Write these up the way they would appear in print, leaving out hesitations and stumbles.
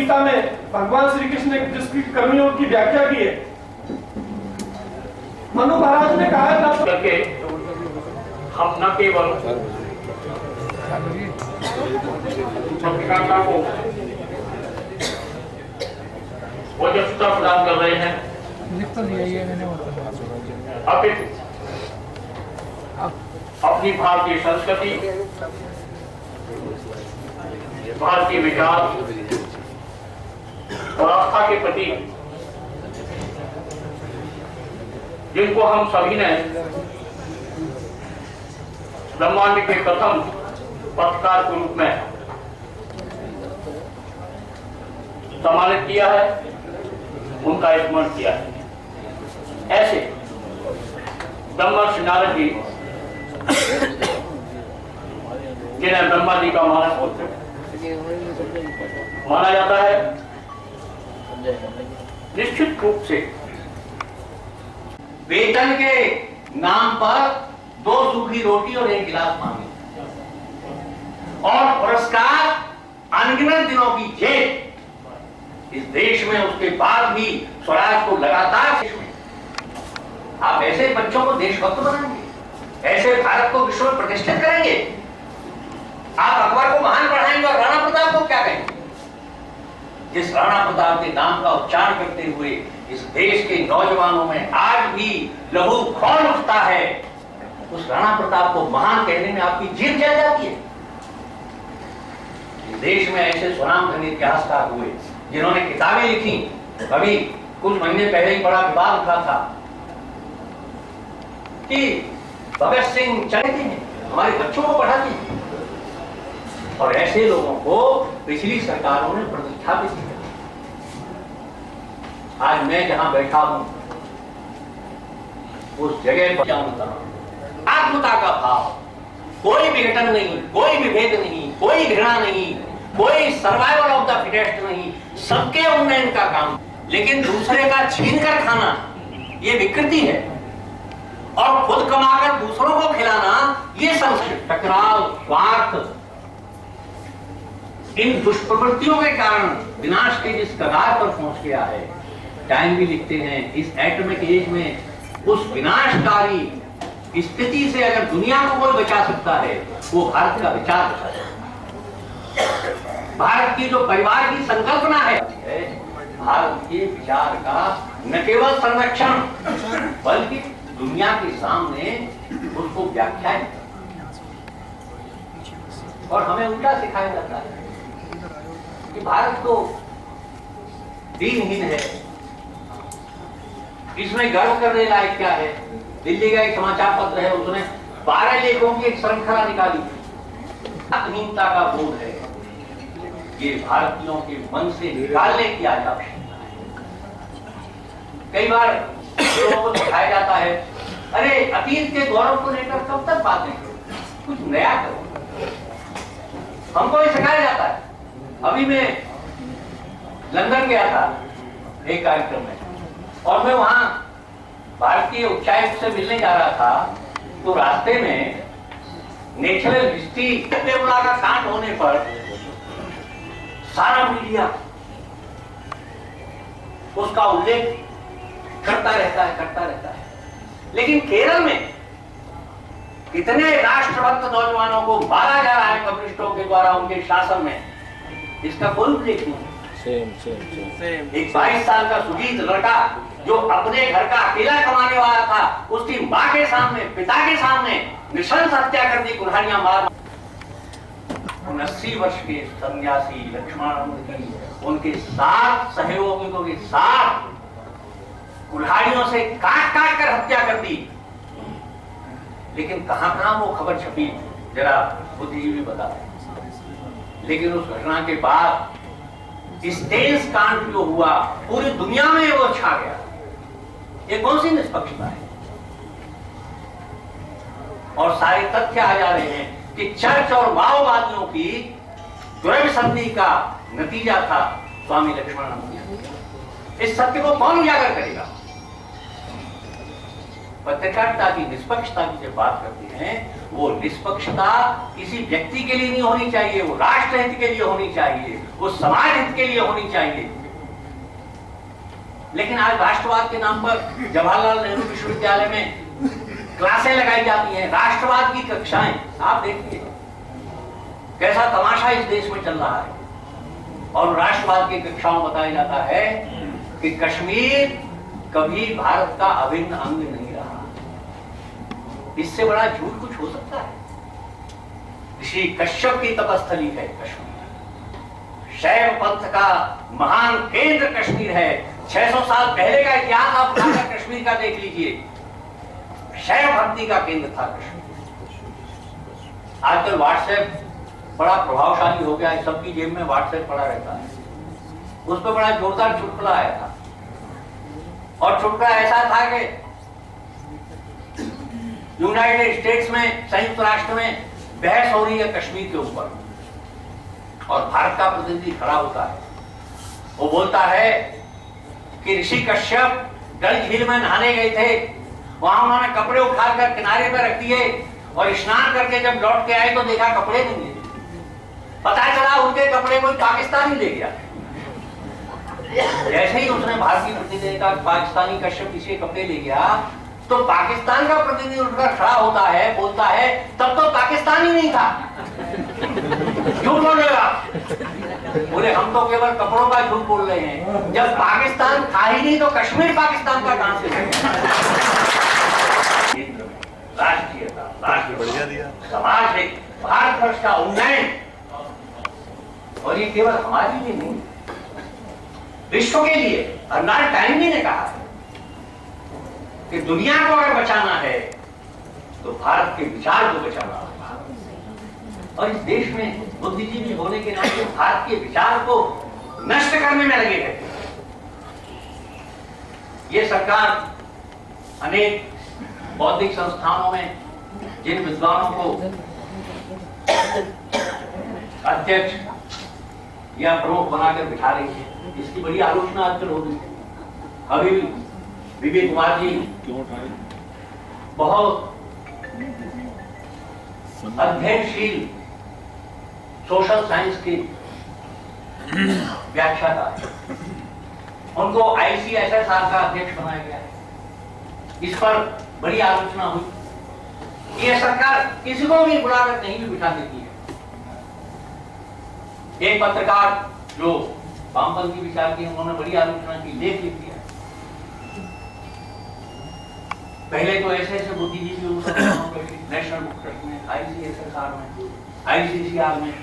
गीता में भगवान श्री कृष्ण ने जिसकी कर्मयोग की व्याख्या की है, मनु महाराज ने कहा ना करके हम न केवल पत्रकारिता को वजहता प्रदान कर रहे हैं, अपितु अपनी भारतीय संस्कृति, भारतीय विचार और आस्था के प्रति जिनको हम सभी ने ब्रह्मांड के प्रथम पत्रकार के रूप में सम्मानित किया है, उनका स्मरण किया है। ऐसे ब्रह्मर्षि नारद जी जिन्हें ब्रह्मा जी का मानस पुत्र माना जाता है, निश्चित रूप से वेतन के नाम पर 2 सूखी रोटी और 1 गिलास पानी, और पुरस्कार अनगिनत दिनों की जेल इस देश में, उसके बाद भी स्वराज को लगातार। आप ऐसे बच्चों को देशभक्त बनाएंगे, ऐसे भारत को विश्व में प्रतिष्ठित करेंगे। आप अकबर को महान पढ़ाएंगे और राणा प्रताप को क्या कहेंगे? जिस राणा प्रताप के नाम का उच्चारण करते हुए इस देश के नौजवानों में आज भी लहू खौल उठता है, उस राणा प्रताप को महान कहने में आपकी जीत जल जाती है। इस देश में ऐसे स्वनामधन्य इतिहासकार हुए जिन्होंने किताबें लिखी। अभी कुछ महीने पहले ही बड़ा विवाद उठा था कि भगत सिंह चलते हैं, हमारे बच्चों को पढ़ाते हैं, और ऐसे लोगों को पिछली सरकारों ने प्रतिष्ठापित किया। आज मैं जहां बैठा हूं उस जगह पर आत्मता का भाव, कोई विघटन नहीं, कोई विभेद नहीं, कोई घृणा नहीं, कोई सर्वाइवल ऑफ द फिटेस्ट नहीं, सबके उन्नयन का काम। लेकिन दूसरे का छीन कर खाना ये विकृति है, और खुद कमाकर दूसरों को खिलाना ये संस्कृत। टकराव, स्वार्थ, इन दुष्प्रवृत्तियों के कारण विनाश के जिस कगार पर पहुंच गया है। टाइम भी लिखते हैं, इस एटॉमिक एज में उस विनाशकारी स्थिति से अगर दुनिया को कोई बचा सकता है, वो भारत का विचार बचा सकता है। भारत की जो परिवार की संकल्पना है, भारत के विचार का न केवल संरक्षण बल्कि दुनिया के सामने उसको व्याख्या, और हमें उल्टा सिखाया जाता है कि भारत तो दीनहीन है, इसमें गर्व करने लायक क्या है। दिल्ली का एक समाचार पत्र है, उसने 12 लेखों की एक श्रृंखला निकाली। आत्मीयता का बोध है, ये भारतीयों के मन से निकालने की आज आवश्यकता है। कई बार लोगों को दिखाया जाता है, अरे अतीत के गौरव को लेकर कब तक बातें करो, कुछ नया करो। हमको ये सिखाया जाता है। अभी मैं लंदन गया था एक कार्यक्रम में, और मैं वहां भारतीय उच्चायुक्त से मिलने जा रहा था, तो रास्ते में नेशनल हिस्ट्री का कांड होने पर सारा मीडिया उसका उल्लेख करता रहता है। लेकिन केरल में कितने राष्ट्रभक्त नौजवानों को मारा जा रहा है कम्युनिस्टों के द्वारा उनके शासन में, इसका कोई उल्लेख नहीं। एक 22 साल का सुजीत लड़का जो अपने घर का अकेला कमाने वाला था, उसकी माँ के सामने, पिता के सामने नृशंस हत्या कर दी, कुल्हाड़ियां मार। 80 वर्ष के सन्यासी लक्ष्मणानंद की उनके 7 सहयोगियों के साथ कुल्हाड़ियों से काट कर हत्या कर दी। लेकिन कहां वो खबर छपी, जरा बुद्धिजीवी बता। लेकिन उस घटना के बाद स्टेन्स कांड जो हुआ, पूरी दुनिया में वो छा गया। ये कौन सी निष्पक्षता है? और सारे तथ्य आ जा रहे हैं कि चर्च और माओवादियों की द्वैध संधि का नतीजा था स्वामी लक्ष्मणानंद। इस सत्य को कौन उजागर करेगा? पत्रकारिता की निष्पक्षता की जब बात करते हैं, वो निष्पक्षता किसी व्यक्ति के लिए नहीं होनी चाहिए, वो राष्ट्र हित के लिए होनी चाहिए, वो समाज हित के लिए होनी चाहिए। लेकिन आज राष्ट्रवाद के नाम पर जवाहरलाल नेहरू विश्वविद्यालय में क्लासें लगाई जाती हैं, राष्ट्रवाद की कक्षाएं। आप देखिए कैसा तमाशा इस देश में चल रहा है। और राष्ट्रवाद की कक्षाओं में बताया जाता है कि कश्मीर कभी भारत का अभिन्न अंग नहीं रहा। इससे बड़ा झूठ कुछ हो सकता है? ऋषि कश्यप की तपस्थली है कश्मीर, शैव पंथ का महान केंद्र कश्मीर है। 600 साल पहले का इतिहास आप उठाकर कश्मीर का देख लीजिए, शैव भक्ति का केंद्र था कश्मीर। आजकल व्हाट्सएप बड़ा प्रभावशाली हो गया है, सबकी जेब में व्हाट्सएप पड़ा रहता है। उस पर बड़ा जोरदार चुटकुला आया था, और चुटकुला ऐसा था कि यूनाइटेड स्टेट्स में, संयुक्त राष्ट्र में बहस हो रही है कश्मीर के ऊपर, और भारत का प्रतिनिधि खड़ा होता है। वो बोलता है कि ऋषि कश्यप डल झील में नहाने गए थे, वहां उन्होंने कपड़े उठाकर किनारे पर रख दिए, और स्नान करके जब लौट के आए तो देखा कपड़े नहीं है। पता चला उनके कपड़े कोई पाकिस्तानी ले गया। जैसे ही उसने भारतीय प्रतिनिधि ने कहा पाकिस्तानी कश्यप इसके कपड़े ले गया, तो पाकिस्तान का प्रतिनिधि उठकर खड़ा होता है, बोलता है तब तो पाकिस्तानी नहीं था। झूठ बोल रहे हो आप। बोले हम तो केवल कपड़ों का झूठ बोल रहे हैं, जब पाकिस्तान था ही नहीं तो कश्मीर पाकिस्तान का कहां से? राष्ट्रीयता, राष्ट्रीय समाज में भारतवर्ष का उन्नयन, और ये केवल हमारे लिए नहीं, विश्व के लिए। अर्नाल्ड टैनिंगी ने कहा है कि दुनिया को अगर बचाना है तो भारत के विचार को बचाना होगा। और इस देश में बुद्धिजीवी होने के नाते भारत के विचार को नष्ट करने में लगे रहते हैं। ये सरकार अनेक बौद्धिक संस्थानों में जिन विद्वानों को अध्यक्ष या प्रमुख बनाकर बिठा रही है, इसकी बड़ी आलोचना आजकल हो रही है। अभी विवेक कुमार जी बहुत अध्ययनशील सोशल साइंस के व्याख्याता है, उनको ICSSR का अध्यक्ष बनाया गया है। इस पर बड़ी आलोचना हुई। यह सरकार किसी को भी बुलाकर कहीं भी बिठा देती है। एक पत्रकार जो वामपंथी विचार की, उन्होंने बड़ी आलोचना की, लेख लिख दिया। पहले तो ऐसे ऐसे बुद्धिजीवी नेशनल बुक ट्रस्ट में, ICSSR में, ICCR में,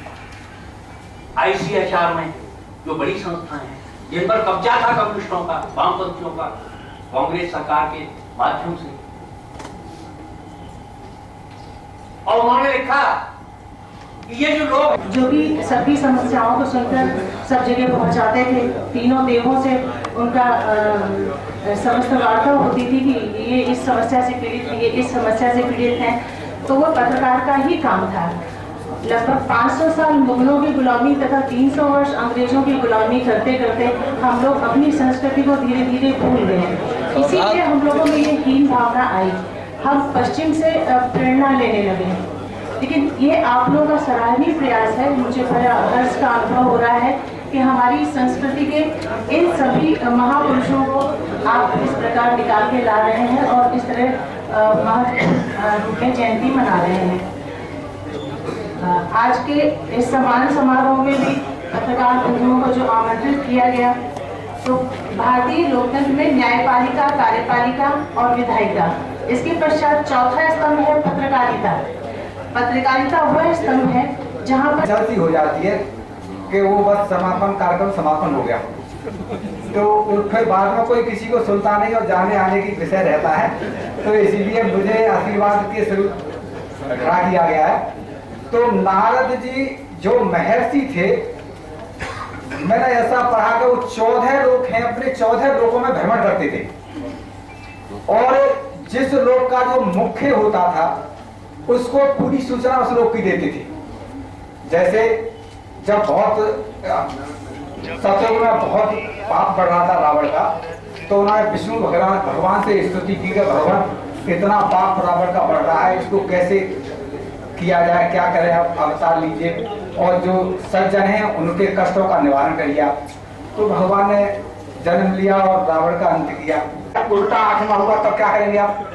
ICHR में, जो बड़ी संस्थाएं हैं जिन पर कब्जा था कम्युनिस्टों का, वामपंथियों का, कांग्रेस सरकार के माध्यम से। और उन्होंने लिखा ये जो लोग जो भी सभी समस्याओं को सुनकर सब जगह पहुंचाते थे, तीनों देवों से उनका समस्त वार्ता होती थी कि ये इस समस्या से पीड़ित है, ये इस समस्या से पीड़ित है, तो वो पत्रकार का ही काम था। लगभग 500 साल मुगलों की गुलामी तथा 300 वर्ष अंग्रेजों की गुलामी करते करते हम लोग अपनी संस्कृति को धीरे धीरे भूल गए। इसीलिए हम लोगों में ये हीन भावना आई, हम पश्चिम से प्रेरणा लेने लगे। लेकिन ये आप लोगों का सराहनीय प्रयास है। मुझे बड़ा हर्ष का अनुभव हो रहा है कि हमारी संस्कृति के इन सभी महापुरुषों को आप इस प्रकार निकाल के ला रहे हैं और इस तरह महत्वपूर्ण रूप में जयंती मना रहे हैं। आज के इस सम्मान समारोह में भी पत्रकार बंधुओं को जो आमंत्रित किया गया, तो भारतीय लोकतंत्र में न्यायपालिका, कार्यपालिका और विधायिका, इसके पश्चात चौथा स्तंभ है पत्रकारिता। पत्रकारिता वह स्तंभ है जहाँ पर चलती हो जाती है कि वो बस समापन कार्यक्रम समापन हो गया, तो फिर बाद में कोई किसी को सुनता नहीं और जाने आने की विषय रहता है। तो इसीलिए मुझे आशीर्वाद के स्वरूप खड़ा किया गया है। तो नारद जी जो महर्षि थे, मैंने ऐसा पढ़ा कि वो 14 लोक हैं, अपने 14 लोकों में भ्रमण करते थे, और जिस लोक का जो मुख्य होता था उसको पूरी सूचना उस लोक की देते थे। जैसे जब सतयुग में बहुत पाप बढ़ रहा था रावण का, तो उन्होंने विष्णु भगवान से स्तुति की कि भगवान इतना पाप रावण का बढ़ रहा है, इसको कैसे किया जाए, क्या करें आप अवतार लीजिए और जो सज्जन हैं उनके कष्टों का निवारण करिए आप। तो भगवान ने जन्म लिया और रावण का अंत किया। उल्टा आत्मा हुआ तब क्या करेंगे आप?